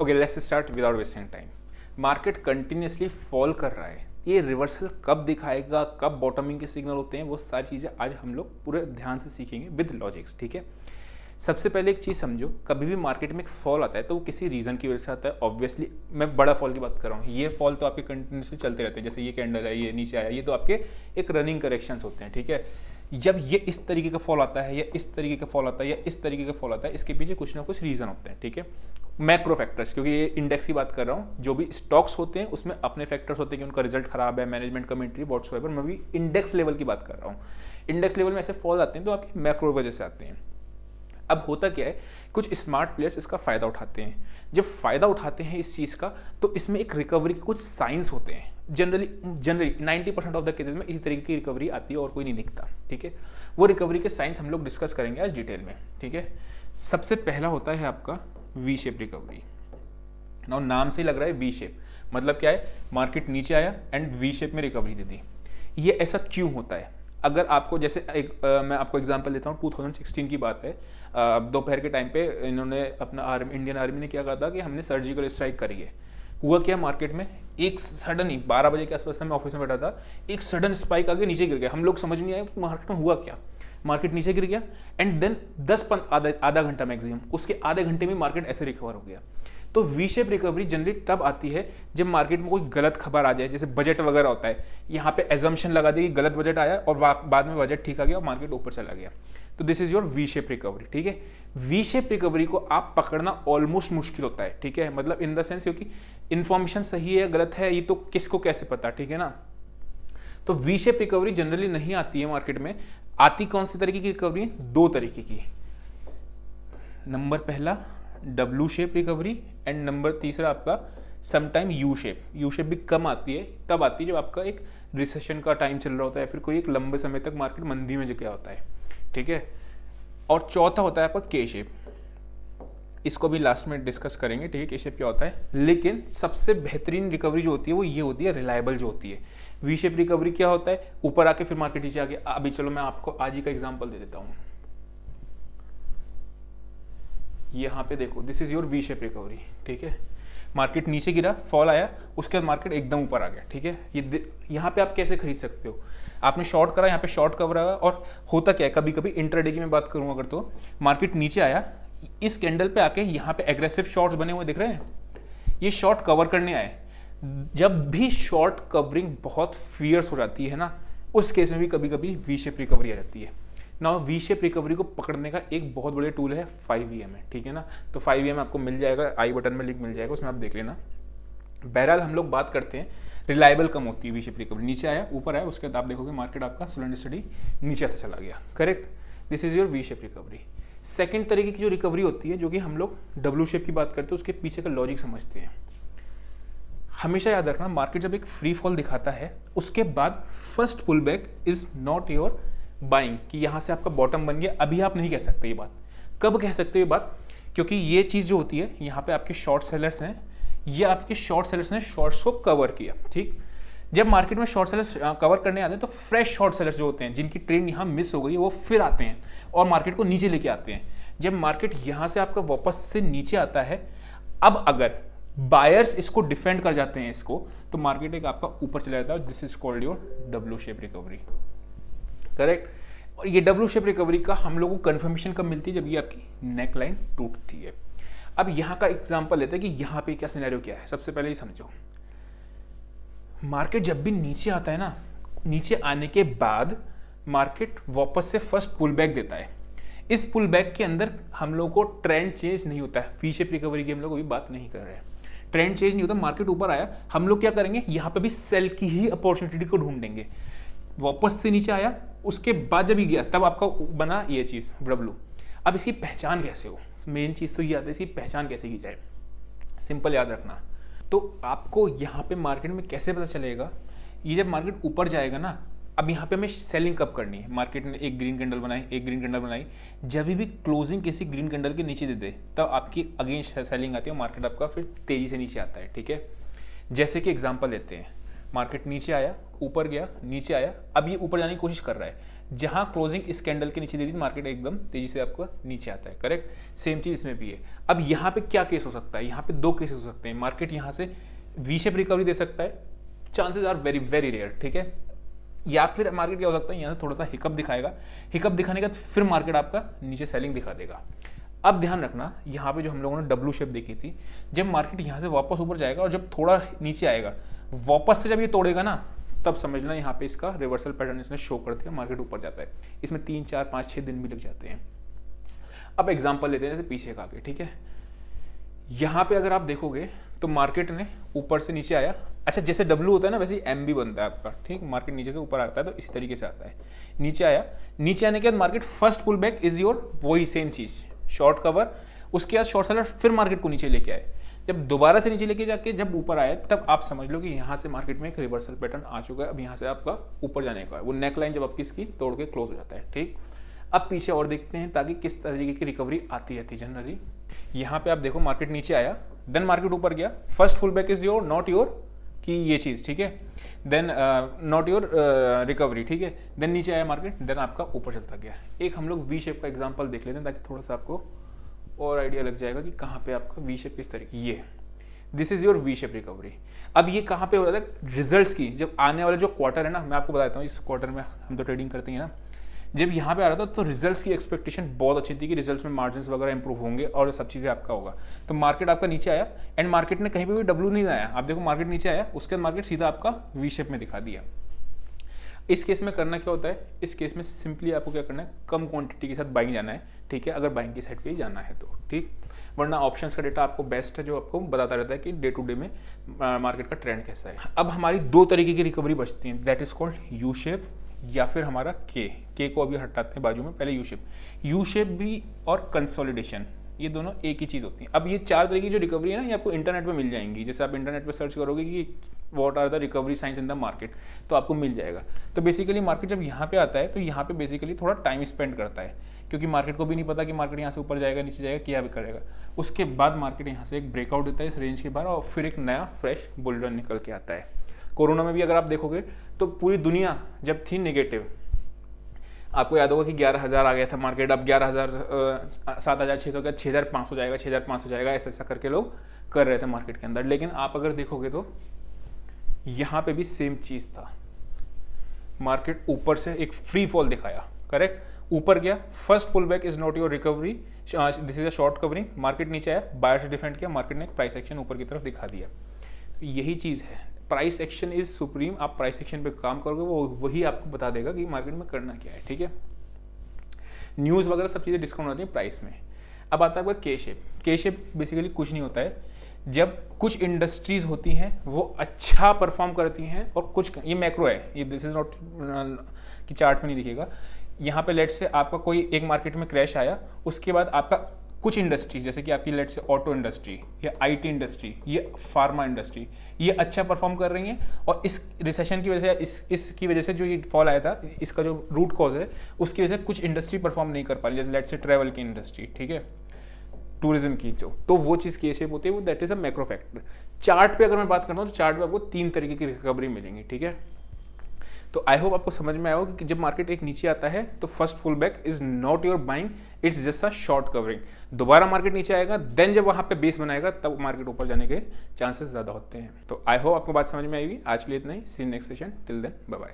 Okay, let's start without wasting time. Market continuously fall कर रहा है, ये रिवर्सल कब दिखाएगा, कब बॉटमिंग के सिग्नल होते हैं, वो सारी चीज़ें आज हम लोग पूरे ध्यान से सीखेंगे विद लॉजिक्स। ठीक है, सबसे पहले एक चीज़ समझो, कभी भी मार्केट में एक फॉल आता है तो वो किसी रीज़न की वजह से आता है। ऑब्वियसली मैं बड़ा फॉल की बात कर रहा हूँ, ये फॉल तो आपके कंटिन्यूसली चलते रहते हैं, जैसे ये कैंडल है, ये नीचे आया, ये तो आपके एक रनिंग करेक्शंस होते हैं। ठीक है, जब ये इस तरीके का फॉल आता है या इस तरीके का फॉल आता है या इस तरीके का फॉल आता है, इसके पीछे कुछ ना कुछ रीज़न होते हैं। ठीक है, मैक्रो फैक्टर्स, क्योंकि ये इंडेक्स की बात कर रहा हूँ, जो भी स्टॉक्स होते हैं उसमें अपने फैक्टर्स होते हैं कि उनका रिजल्ट खराब है, मैनेजमेंट कमेंट्री व्हाटसोएवर। मैं भी इंडेक्स लेवल की बात कर रहा हूँ। इंडेक्स लेवल में ऐसे फॉल आते हैं तो आपकी मैक्रो वजह से आते हैं। अब होता क्या है, कुछ स्मार्ट प्लेयर्स इसका फ़ायदा उठाते हैं। जब फ़ायदा उठाते हैं इस चीज़ का, तो इसमें एक रिकवरी के कुछ साइंस होते हैं। जनरली 90% ऑफ द केसेस में इसी तरीके की रिकवरी आती है और कोई नहीं दिखता। ठीक है, वो रिकवरी के साइंस हम लोग डिस्कस करेंगे आज डिटेल में। ठीक है, सबसे पहला होता है आपका वी शेप रिकवरी। नाम से ही लग रहा है वी शेप, मतलब क्या है, मार्केट नीचे आया एंड वी शेप में रिकवरी दे दी। ये ऐसा क्यों होता है? अगर आपको जैसे मैं आपको एग्जांपल देता हूँ, 2016 की बात है। दोपहर के टाइम पे इन्होंने अपना इंडियन आर्मी ने क्या कहा था कि हमने सर्जिकल स्ट्राइक करी है। हुआ क्या मार्केट में, एक सडन ही 12 बजे के आसपास मैं ऑफिस में बैठा था, एक सडन स्पाइक आगे नीचे गिर गया। हम लोग समझ नहीं आया कि मार्केट में हुआ क्या। मार्केट नीचे गिर गया एंड देन आधा घंटा मैक्सिमम, उसके आधे घंटे में मार्केट ऐसे रिकवर हो गया। तो वी शेप रिकवरी जनरली तब आती है जब मार्केट में कोई गलत खबर आ जाए, जैसे बजट वगैरह होता है। यहाँ पे एजम्पशन लगा दी कि गलत बजट आया और बाद में बजट ठीक आ गया और मार्केट ऊपर चला गया। तो this is your V shape recovery. ठीक है, वी शेप रिकवरी को आप पकड़ना ऑलमोस्ट मुश्किल होता है। ठीक है, मतलब इन द सेंस, क्योंकि इन्फॉर्मेशन सही है गलत है ये तो किसको कैसे पता। ठीक है ना, तो वी शेप रिकवरी जनरली नहीं आती है मार्केट में। आती कौन सी तरीके की रिकवरी है? दो तरीके की। नंबर पहला W shape recovery and number तीसरा आपका sometime U shape. U shape भी कम आती है, तब आती है जब आपका एक रिसेशन का टाइम चल रहा होता है, फिर कोई एक लंबे समय तक मार्केट मंदी में गया होता है। ठीक है, और चौथा होता है आपका के शेप। इसको भी लास्ट में डिस्कस करेंगे। ठीक है, के शेप क्या होता है, लेकिन सबसे बेहतरीन रिकवरी जो होती है वो ये होती है, रिलायबल जो होती है। वी शेप रिकवरी क्या होता है, ऊपर आके फिर मार्केट नीचे आके। अभी चलो मैं आपको आज ही का एग्जांपल दे देता हूँ। यहाँ पे देखो, this is your V shape recovery. ठीक है, मार्केट नीचे गिरा, फॉल आया, उसके बाद मार्केट एकदम ऊपर आ गया। ठीक है, ये यहाँ पे आप कैसे खरीद सकते हो? आपने शॉर्ट करा, यहाँ पे शॉर्ट कवर आया, और होता क्या है, कभी कभी इंट्राडे की मैं बात करूँ अगर, तो मार्केट नीचे आया, इस कैंडल पे आके यहाँ पे एग्रेसिव शॉर्ट्स बने हुए दिख रहे हैं, ये शॉर्ट कवर करने आए। जब भी शॉर्ट कवरिंग बहुत फियर्स हो जाती है ना, उस केस में भी कभी कभी वी शेप रिकवरी आ जाती है। ना वी शेप रिकवरी को पकड़ने का एक बहुत बड़ा टूल है 5EM है। ठीक है ना, तो 5EM आपको मिल जाएगा, आई बटन में लिंक मिल जाएगा, उसमें आप देख लेना। बहरहाल हम लोग बात करते हैं, रिलायबल कम होती है वी शेप रिकवरी। नीचे आया, ऊपर आया, उसके बाद आप देखोगे मार्केट आपका स्लो एंड स्टडी नीचे आता चला गया। Correct, this is your V shape recovery. Second तरीके की जो रिकवरी होती है, जो कि हम लोग डब्ल्यू शेप की बात करते हैं, उसके पीछे का लॉजिक समझते हैं। हमेशा याद रखना, मार्केट जब एक फ्री फॉल दिखाता है, उसके बाद first pull back is not your buying, कि यहाँ से आपका बॉटम बन गया। अभी आप नहीं कह सकते ये बात। कब कह सकते हो ये बात? क्योंकि ये चीज़ जो होती है, यहाँ पे आपके शॉर्ट सेलर्स हैं, ये आपके शॉर्ट सेलर्स ने शॉर्ट्स को कवर किया। ठीक, जब मार्केट में शॉर्ट सेलर्स कवर करने आते हैं तो फ्रेश शॉर्ट सेलर्स जो होते हैं, जिनकी ट्रेंड यहाँ मिस हो गई, वो फिर आते हैं और मार्केट को नीचे लेके आते हैं। जब मार्केट यहाँ से आपका वापस से नीचे आता है, अब अगर बायर्स इसको डिफेंड कर जाते हैं इसको, तो मार्केट एक आपका ऊपर चला जाता है। This is called your W shape recovery. Correct, और ये डब्ल्यू शेप रिकवरी का हम लोगों को कंफर्मेशन कब मिलती है? जब ये आपकी नेक लाइन टूटती है। अब यहाँ का एग्जांपल लेते हैं कि यहाँ पे क्या सिनेरियो क्या है। सबसे पहले ये समझो, मार्केट जब भी नीचे आता है ना, नीचे आने के बाद मार्केट वापस से फर्स्ट पुल बैक देता है। इस पुल बैक के अंदर हम लोग को ट्रेंड चेंज नहीं होता है। वी शेप रिकवरी की हम लोग अभी बात नहीं कर रहे हैं, ट्रेंड चेंज नहीं होता। मार्केट ऊपर आया, हम लोग क्या करेंगे, यहाँ पे भी सेल की ही अपॉर्चुनिटी को ढूंढेंगे। वापस से नीचे आया, उसके बाद जब ही गया, तब आपका बना ये चीज़ डब्ल्यू। अब इसकी पहचान कैसे हो? मेन चीज़ तो ये आता है, इसकी पहचान कैसे की जाए। सिंपल याद रखना, तो आपको यहाँ पे मार्केट में कैसे पता चलेगा? ये जब मार्केट ऊपर जाएगा ना, अब यहाँ पे हमें सेलिंग कब करनी है? मार्केट ने एक ग्रीन कैंडल बनाई, एक ग्रीन कैंडल बनाई, जब भी क्लोजिंग किसी ग्रीन कैंडल के नीचे दे दे, तब आपकी अगेंस्ट सेलिंग आती है, मार्केट आपका फिर तेजी से नीचे आता है। ठीक है, जैसे कि एग्जांपल लेते हैं, मार्केट नीचे आया, ऊपर गया, नीचे आया, अब ये ऊपर जाने की कोशिश कर रहा है। जहां क्लोजिंग इस कैंडल के नीचे दे दी मार्केट एकदम तेजी से आपको नीचे आता है, करेक्ट। सेम चीज इसमें भी है। अब यहाँ पे क्या केस हो सकता है, यहाँ पे दो केसेस हो सकते हैं। मार्केट यहाँ से वी शेप रिकवरी दे सकता है, chances are very very rare, ठीक है। या फिर मार्केट क्या हो सकता है, यहाँ से थोड़ा सा हिकअप दिखाएगा, हिकअप दिखाने के बाद फिर मार्केट आपका नीचे सेलिंग दिखा देगा। अब ध्यान रखना, यहाँ पे जो हम लोगों ने डब्ल्यू शेप देखी थी, जब मार्केट यहाँ से वापस ऊपर जाएगा और जब थोड़ा नीचे आएगा, वापस से जब ये तोड़ेगा ना, तब समझना यहाँ पे इसका रिवर्सल पैटर्न इसने शो कर दिया, मार्केट ऊपर जाता है। इसमें 3, 4, 5, 6 दिन भी लग जाते हैं। अब एग्जांपल लेते हैं जैसे पीछे का आगे, ठीक है। यहाँ पे अगर आप देखोगे तो मार्केट ने ऊपर से नीचे आया, अच्छा जैसे डब्ल्यू होता है ना वैसे ही एम भी बनता है आपका, ठीक। मार्केट नीचे से ऊपर आता है तो इसी तरीके से आता है। नीचे आया, नीचे आने के बाद market first pull back is your वही सेम चीज, शॉर्ट कवर, उसके बाद शॉर्ट सेलर, फिर मार्केट को नीचे लेके आए। जब दोबारा से नीचे लेके जाके जब ऊपर आया, तब आप समझ लो कि यहाँ से मार्केट में एक रिवर्सल पैटर्न आ चुका है। अब यहाँ से आपका ऊपर जाने का है, वो नेक लाइन जब आपकी इसकी तोड़ के क्लोज हो जाता है, ठीक। अब पीछे और देखते हैं ताकि किस तरीके की रिकवरी आती रहती है जनरली। यहाँ पे आप देखो मार्केट नीचे आया, देन मार्केट ऊपर गया, first full back is your not your कि ये चीज, ठीक है, देन नॉट योर रिकवरी, ठीक है। देन नीचे आया मार्केट, देन आपका ऊपर चलता गया। एक हम लोग वी शेप का एग्जांपल देख लेते हैं ताकि थोड़ा सा आपको और आइडिया लग जाएगा कि कहाँ पे आपका वी शेप किस तरीके, ये this is your V shape recovery. अब ये कहाँ पे हो जाता है, रिजल्ट्स की जब आने वाले जो क्वार्टर है ना, मैं आपको बताता हूँ, इस क्वार्टर में हम तो ट्रेडिंग करते हैं ना, जब यहाँ पे आ रहा था तो रिजल्ट्स की एक्सपेक्टेशन बहुत अच्छी थी कि रिजल्ट्स में मार्जिन्स वगैरह इंप्रूव होंगे और सब चीज़ें आपका होगा। तो मार्केट आपका नीचे आया एंड मार्केट ने कहीं पे भी डब्ल्यू नहीं आया, आप देखो मार्केट नीचे आया, उसके बाद मार्केट सीधा आपका वी शेप में दिखा दिया। इस केस में करना क्या होता है, इस केस में सिंपली आपको क्या करना है, कम क्वांटिटी के साथ बाइंग जाना है, ठीक है, अगर बाइंग की साइड पे ही जाना है तो, ठीक। वरना ऑप्शंस का डेटा आपको बेस्ट है, जो आपको बताता रहता है कि डे टू डे में मार्केट का ट्रेंड कैसा है। अब हमारी दो तरीके की रिकवरी बचती है, that is called U shape या फिर हमारा के को अभी हटाते हैं बाजू में, पहले यू शेप भी और कंसोलिडेशन, ये दोनों एक ही चीज़ होती है। अब ये 4 तरीके की जो रिकवरी है ना, ये आपको इंटरनेट पे मिल जाएंगी। जैसे आप इंटरनेट पे सर्च करोगे कि what are the recovery science in the market, तो आपको मिल जाएगा। तो बेसिकली मार्केट जब यहाँ पे आता है तो यहाँ पे बेसिकली थोड़ा टाइम स्पेंड करता है, क्योंकि मार्केट को भी नहीं पता कि मार्केट यहाँ से ऊपर जाएगा, नीचे जाएगा, क्या भी करेगा। उसके बाद मार्केट यहाँ से एक ब्रेकआउट देता है इस रेंज के बाहर और फिर एक नया फ्रेश बुल रन निकल के आता है। कोरोना में भी अगर आप देखोगे तो पूरी दुनिया जब थी नेगेटिव, आपको याद होगा कि 11,000 आ गया था मार्केट, अब 11,000 7,600 का 6,500 जाएगा, 6,500 जाएगा, ऐसा करके लोग कर रहे थे मार्केट के अंदर। लेकिन आप अगर देखोगे तो यहाँ पे भी सेम चीज था, मार्केट ऊपर से एक फ्री फॉल दिखाया, करेक्ट, ऊपर गया, first pull back is not your recovery, this is a short covering, market नीचे आया, बायर से डिफेंड किया, मार्केट ने एक प्राइस एक्शन ऊपर की तरफ दिखा दिया। तो यही चीज है, प्राइस एक्शन इज सुप्रीम। आप प्राइस एक्शन पे काम करोगे, वो वही आपको बता देगा कि मार्केट में करना क्या है, ठीक है। न्यूज़ वगैरह सब चीज़ें डिस्काउंट होती है प्राइस में। अब आता है आपका के शेप। के शेप बेसिकली कुछ नहीं होता है, जब कुछ इंडस्ट्रीज होती हैं वो अच्छा परफॉर्म करती हैं और कुछ, ये मैक्रो है, ये दिस इज नॉट कि चार्ट में नहीं दिखेगा। यहाँ पे लेट से आपका कोई एक मार्केट में क्रैश आया, उसके बाद आपका कुछ इंडस्ट्री जैसे कि आपकी लेट से ऑटो इंडस्ट्री या आईटी इंडस्ट्री, ये फार्मा इंडस्ट्री, ये अच्छा परफॉर्म कर रही हैं और इस रिसेशन की वजह से, इसकी वजह से जो ये फॉल आया था, इसका जो रूट कॉज है, उसकी वजह से कुछ इंडस्ट्री परफॉर्म नहीं कर पा रही, जैसे लेट से ट्रैवल की इंडस्ट्री, ठीक है, टूरिज्म की, जो तो वो चीज़ के शेप होती है, वो that is a macro factor. Chart पे अगर मैं बात करता हूँ तो चार्ट पे आपको 3 तरीके की रिकवरी मिलेंगी, ठीक है। तो आई होप आपको समझ में आया होगा कि जब मार्केट एक नीचे आता है तो first full back is not your buying, it's just a short covering. दोबारा मार्केट नीचे आएगा, देन जब वहां पे बेस बनाएगा तब मार्केट ऊपर जाने के चांसेस ज्यादा होते हैं। तो आई होप आपको बात समझ में आएगी। आज के लिए इतना ही, see next session, till then bye bye.